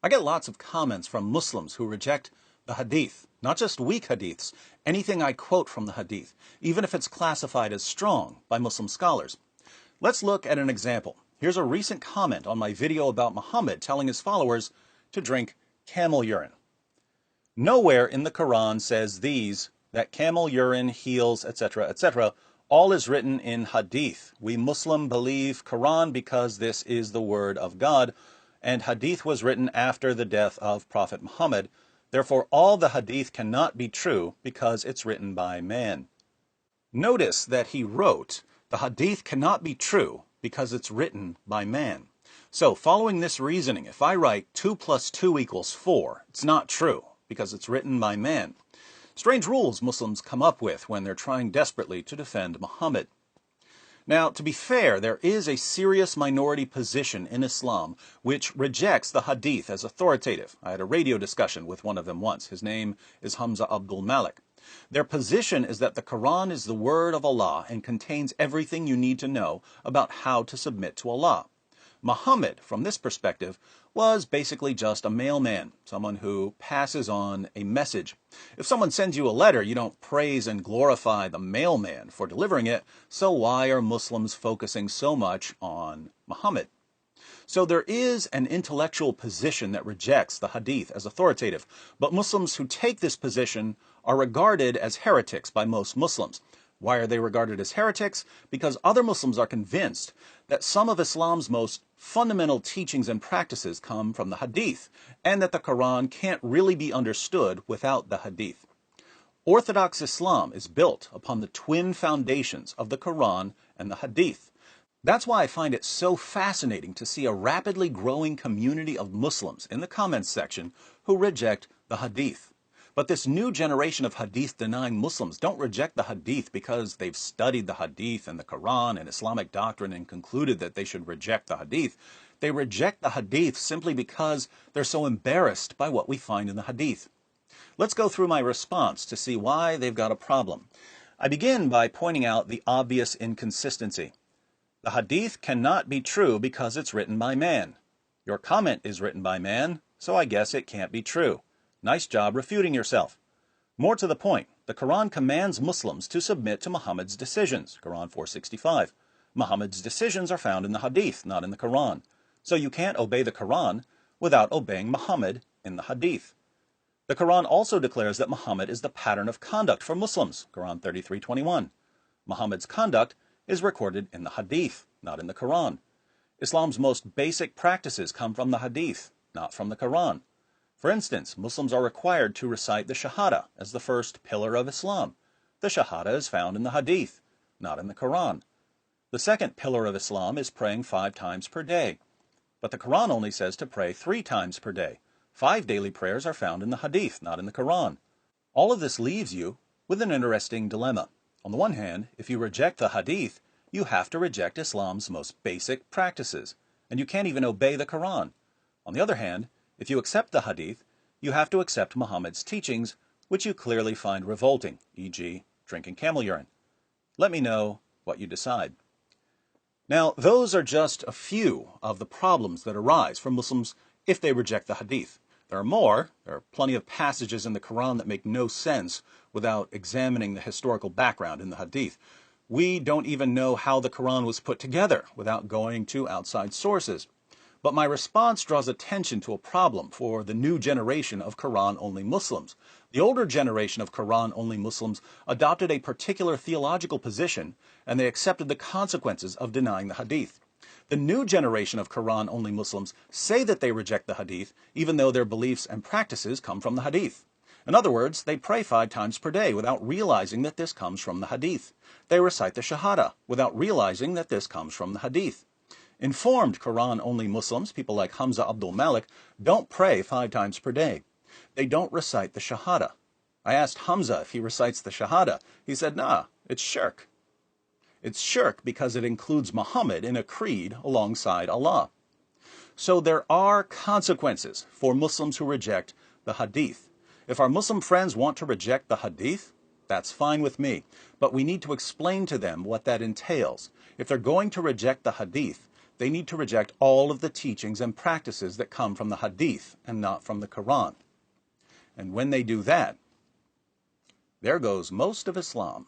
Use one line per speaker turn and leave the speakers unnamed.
I get lots of comments from Muslims who reject the Hadith, not just weak Hadiths, anything I quote from the Hadith, even if it's classified as strong by Muslim scholars. Let's look at an example. Here's a recent comment on my video about Muhammad telling his followers to drink camel urine. Nowhere in the Quran says that camel urine heals, etc., etc. All is written in Hadith. We Muslim believe Quran because this is the word of God, and Hadith was written after the death of Prophet Muhammad. Therefore, all the Hadith cannot be true because it's written by man. Notice that he wrote, the Hadith cannot be true because it's written by man. So, following this reasoning, if I write 2 + 2 = 4, it's not true because it's written by man. Strange rules Muslims come up with when they're trying desperately to defend Muhammad. Now, to be fair, there is a serious minority position in Islam which rejects the Hadith as authoritative. I had a radio discussion with one of them once. His name is Hamza Abdul Malik. Their position is that the Quran is the word of Allah and contains everything you need to know about how to submit to Allah. Muhammad, from this perspective, was basically just a mailman, someone who passes on a message. If someone sends you a letter, you don't praise and glorify the mailman for delivering it, so why are Muslims focusing so much on Muhammad? So there is an intellectual position that rejects the Hadith as authoritative, but Muslims who take this position are regarded as heretics by most Muslims. Why are they regarded as heretics? Because other Muslims are convinced that some of Islam's most fundamental teachings and practices come from the Hadith, and that the Quran can't really be understood without the Hadith. Orthodox Islam is built upon the twin foundations of the Quran and the Hadith. That's why I find it so fascinating to see a rapidly growing community of Muslims in the comments section who reject the Hadith. But this new generation of Hadith-denying Muslims don't reject the Hadith because they've studied the Hadith and the Quran and Islamic doctrine and concluded that they should reject the Hadith. They reject the Hadith simply because they're so embarrassed by what we find in the Hadith. Let's go through my response to see why they've got a problem. I begin by pointing out the obvious inconsistency. The Hadith cannot be true because it's written by man. Your comment is written by man, so I guess it can't be true. Nice job refuting yourself. More to the point, the Quran commands Muslims to submit to Muhammad's decisions, Quran 465. Muhammad's decisions are found in the Hadith, not in the Quran. So you can't obey the Quran without obeying Muhammad in the Hadith. The Quran also declares that Muhammad is the pattern of conduct for Muslims, Quran 33:21. Muhammad's conduct is recorded in the Hadith, not in the Quran. Islam's most basic practices come from the Hadith, not from the Quran. For instance, Muslims are required to recite the Shahada as the first pillar of Islam. The Shahada is found in the Hadith, not in the Quran. The second pillar of Islam is praying 5 times per day. But the Quran only says to pray 3 times per day. 5 daily prayers are found in the Hadith, not in the Quran. All of this leaves you with an interesting dilemma. On the one hand, if you reject the Hadith, you have to reject Islam's most basic practices, and you can't even obey the Quran. On the other hand, if you accept the Hadith, you have to accept Muhammad's teachings, which you clearly find revolting, e.g., drinking camel urine. Let me know what you decide. Now, those are just a few of the problems that arise for Muslims if they reject the Hadith. There are more. There are plenty of passages in the Quran that make no sense without examining the historical background in the Hadith. We don't even know how the Quran was put together without going to outside sources. But my response draws attention to a problem for the new generation of Quran-only Muslims. The older generation of Quran-only Muslims adopted a particular theological position, and they accepted the consequences of denying the Hadith. The new generation of Quran-only Muslims say that they reject the Hadith, even though their beliefs and practices come from the Hadith. In other words, they pray 5 times per day without realizing that this comes from the Hadith. They recite the Shahada without realizing that this comes from the Hadith. Informed Quran-only Muslims, people like Hamza Abdul Malik, don't pray 5 times per day. They don't recite the Shahada. I asked Hamza if he recites the Shahada. He said, nah, it's shirk. It's shirk because it includes Muhammad in a creed alongside Allah. So there are consequences for Muslims who reject the Hadith. If our Muslim friends want to reject the Hadith, that's fine with me. But we need to explain to them what that entails. If they're going to reject the Hadith, They need to reject all of the teachings and practices that come from the Hadith and not from the Quran. And when they do that, there goes most of Islam.